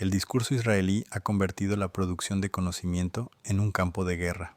El discurso israelí ha convertido la producción de conocimiento en un campo de guerra.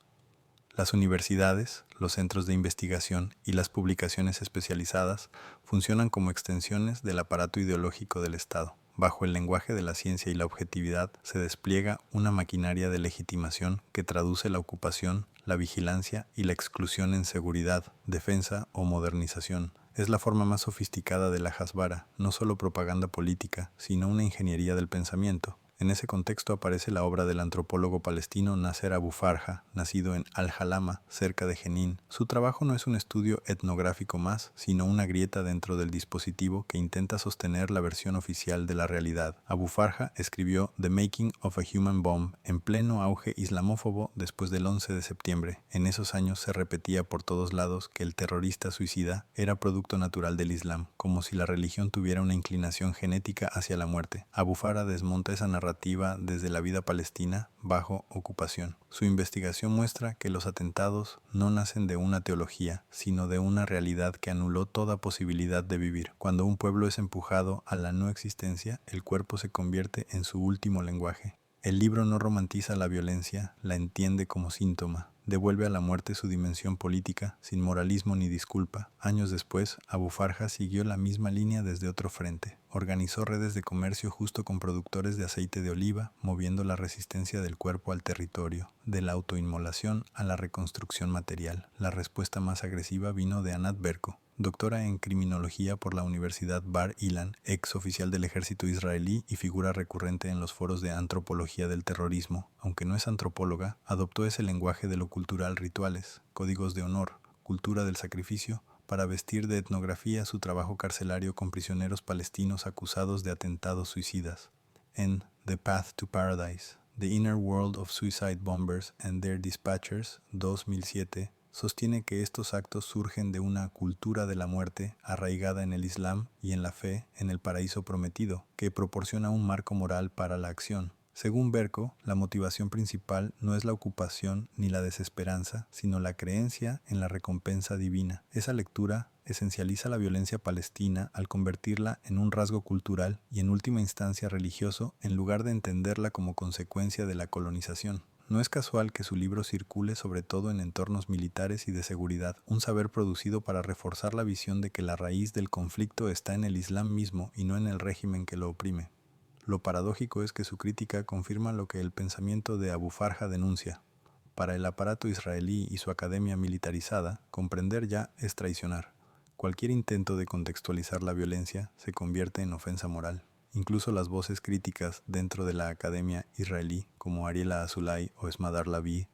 Las universidades, los centros de investigación y las publicaciones especializadas funcionan como extensiones del aparato ideológico del Estado. Bajo el lenguaje de la ciencia y la objetividad se despliega una maquinaria de legitimación que traduce la ocupación, la vigilancia y la exclusión en seguridad, defensa o modernización. Es la forma más sofisticada de la Hasbara, no solo propaganda política, sino una ingeniería del pensamiento. En ese contexto aparece la obra del antropólogo palestino Nasser Abu Farja, nacido en Al-Jalama, cerca de Jenin. Su trabajo no es un estudio etnográfico más, sino una grieta dentro del dispositivo que intenta sostener la versión oficial de la realidad. Abu Farja escribió The Making of a Human Bomb en pleno auge islamófobo después del 11 de septiembre. En esos años se repetía por todos lados que el terrorista suicida era producto natural del Islam, como si la religión tuviera una inclinación genética hacia la muerte. Abu Farja desmonta esa narrativa desde la vida palestina bajo ocupación. Su investigación muestra que los atentados no nacen de una teología, sino de una realidad que anuló toda posibilidad de vivir. Cuando un pueblo es empujado a la no existencia, el cuerpo se convierte en su último lenguaje. El libro no romantiza la violencia, la entiende como síntoma. Devuelve a la muerte su dimensión política, sin moralismo ni disculpa. Años después, Abu Farja siguió la misma línea desde otro frente. Organizó redes de comercio justo con productores de aceite de oliva, moviendo la resistencia del cuerpo al territorio, de la autoinmolación a la reconstrucción material. La respuesta más agresiva vino de Anat Berko, doctora en criminología por la Universidad Bar Ilan, ex oficial del ejército israelí y figura recurrente en los foros de antropología del terrorismo. Aunque no es antropóloga, adoptó ese lenguaje de lo cultural, rituales, códigos de honor, cultura del sacrificio, para vestir de etnografía su trabajo carcelario con prisioneros palestinos acusados de atentados suicidas. En The Path to Paradise, The Inner World of Suicide Bombers and Their Dispatchers, 2007, sostiene que estos actos surgen de una cultura de la muerte arraigada en el Islam y en la fe en el paraíso prometido, que proporciona un marco moral para la acción. Según Berko, la motivación principal no es la ocupación ni la desesperanza, sino la creencia en la recompensa divina. Esa lectura esencializa la violencia palestina al convertirla en un rasgo cultural y en última instancia religioso, en lugar de entenderla como consecuencia de la colonización. No es casual que su libro circule sobre todo en entornos militares y de seguridad, un saber producido para reforzar la visión de que la raíz del conflicto está en el Islam mismo y no en el régimen que lo oprime. Lo paradójico es que su crítica confirma lo que el pensamiento de Abu Farja denuncia. Para el aparato israelí y su academia militarizada, comprender ya es traicionar. Cualquier intento de contextualizar la violencia se convierte en ofensa moral. Incluso las voces críticas dentro de la academia israelí, como Ariela Azulay o Smadar Lavie,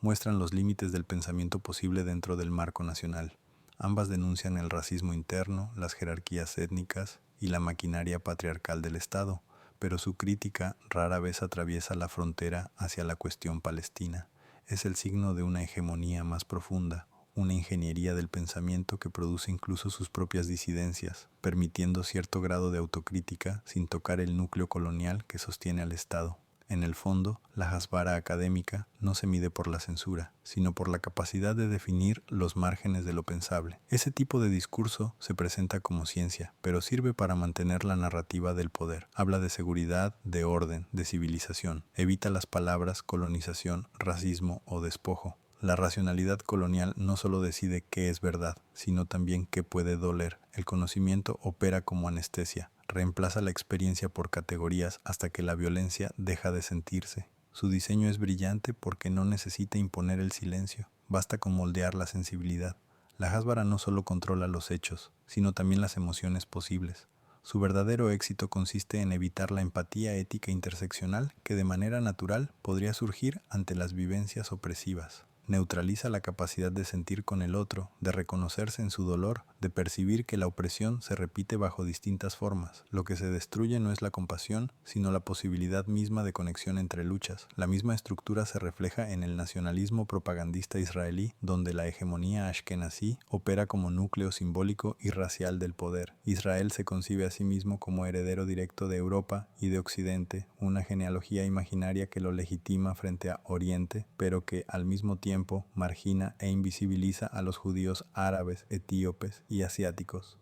muestran los límites del pensamiento posible dentro del marco nacional. Ambas denuncian el racismo interno, las jerarquías étnicas y la maquinaria patriarcal del Estado, pero su crítica rara vez atraviesa la frontera hacia la cuestión palestina. Es el signo de una hegemonía más profunda, una ingeniería del pensamiento que produce incluso sus propias disidencias, permitiendo cierto grado de autocrítica sin tocar el núcleo colonial que sostiene al Estado. En el fondo, la Hasbara académica no se mide por la censura, sino por la capacidad de definir los márgenes de lo pensable. Ese tipo de discurso se presenta como ciencia, pero sirve para mantener la narrativa del poder. Habla de seguridad, de orden, de civilización. Evita las palabras colonización, racismo o despojo. La racionalidad colonial no solo decide qué es verdad, sino también qué puede doler. El conocimiento opera como anestesia, reemplaza la experiencia por categorías hasta que la violencia deja de sentirse. Su diseño es brillante porque no necesita imponer el silencio, basta con moldear la sensibilidad. La Hasbara no solo controla los hechos, sino también las emociones posibles. Su verdadero éxito consiste en evitar la empatía ética interseccional que de manera natural podría surgir ante las vivencias opresivas. Neutraliza la capacidad de sentir con el otro, de reconocerse en su dolor, de percibir que la opresión se repite bajo distintas formas. Lo que se destruye no es la compasión, sino la posibilidad misma de conexión entre luchas. La misma estructura se refleja en el nacionalismo propagandista israelí, donde la hegemonía ashkenazí opera como núcleo simbólico y racial del poder. Israel se concibe a sí mismo como heredero directo de Europa y de Occidente, una genealogía imaginaria que lo legitima frente a Oriente, pero que al mismo tiempo margina e invisibiliza a los judíos árabes, etíopes y asiáticos.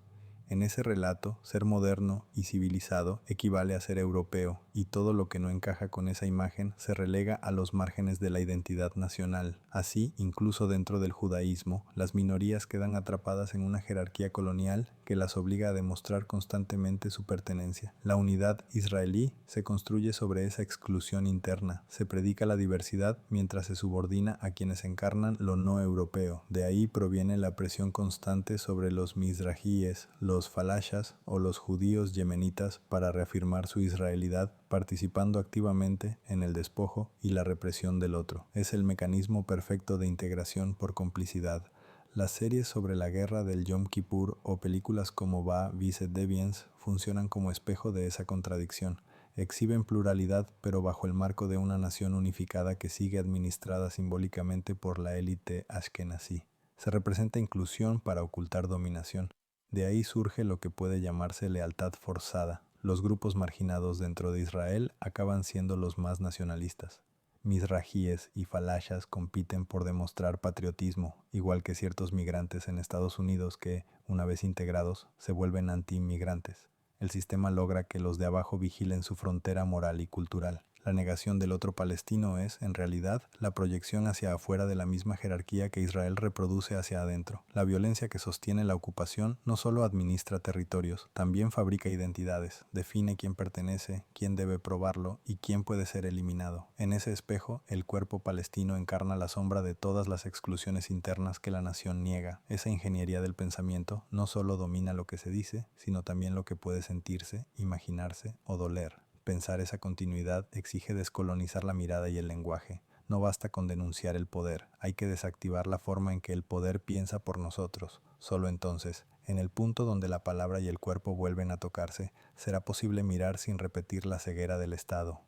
En ese relato, ser moderno y civilizado equivale a ser europeo, y todo lo que no encaja con esa imagen se relega a los márgenes de la identidad nacional. Así, incluso dentro del judaísmo, las minorías quedan atrapadas en una jerarquía colonial que las obliga a demostrar constantemente su pertenencia. La unidad israelí se construye sobre esa exclusión interna, se predica la diversidad mientras se subordina a quienes encarnan lo no europeo. De ahí proviene la presión constante sobre los mizrajíes, los falashas o los judíos yemenitas para reafirmar su israelidad, participando activamente en el despojo y la represión del otro. Es el mecanismo perfecto de integración por complicidad. Las series sobre la guerra del Yom Kippur o películas como Va, Vice Deviance funcionan como espejo de esa contradicción. Exhiben pluralidad, pero bajo el marco de una nación unificada que sigue administrada simbólicamente por la élite ashkenazí. Se representa inclusión para ocultar dominación. De ahí surge lo que puede llamarse lealtad forzada. Los grupos marginados dentro de Israel acaban siendo los más nacionalistas. Mizrajíes y falashas compiten por demostrar patriotismo, igual que ciertos migrantes en Estados Unidos que, una vez integrados, se vuelven anti-inmigrantes. El sistema logra que los de abajo vigilen su frontera moral y cultural. La negación del otro palestino es, en realidad, la proyección hacia afuera de la misma jerarquía que Israel reproduce hacia adentro. La violencia que sostiene la ocupación no solo administra territorios, también fabrica identidades, define quién pertenece, quién debe probarlo y quién puede ser eliminado. En ese espejo, el cuerpo palestino encarna la sombra de todas las exclusiones internas que la nación niega. Esa ingeniería del pensamiento no solo domina lo que se dice, sino también lo que puede sentirse, imaginarse o doler. Pensar esa continuidad exige descolonizar la mirada y el lenguaje. No basta con denunciar el poder, hay que desactivar la forma en que el poder piensa por nosotros. Solo entonces, en el punto donde la palabra y el cuerpo vuelven a tocarse, será posible mirar sin repetir la ceguera del Estado.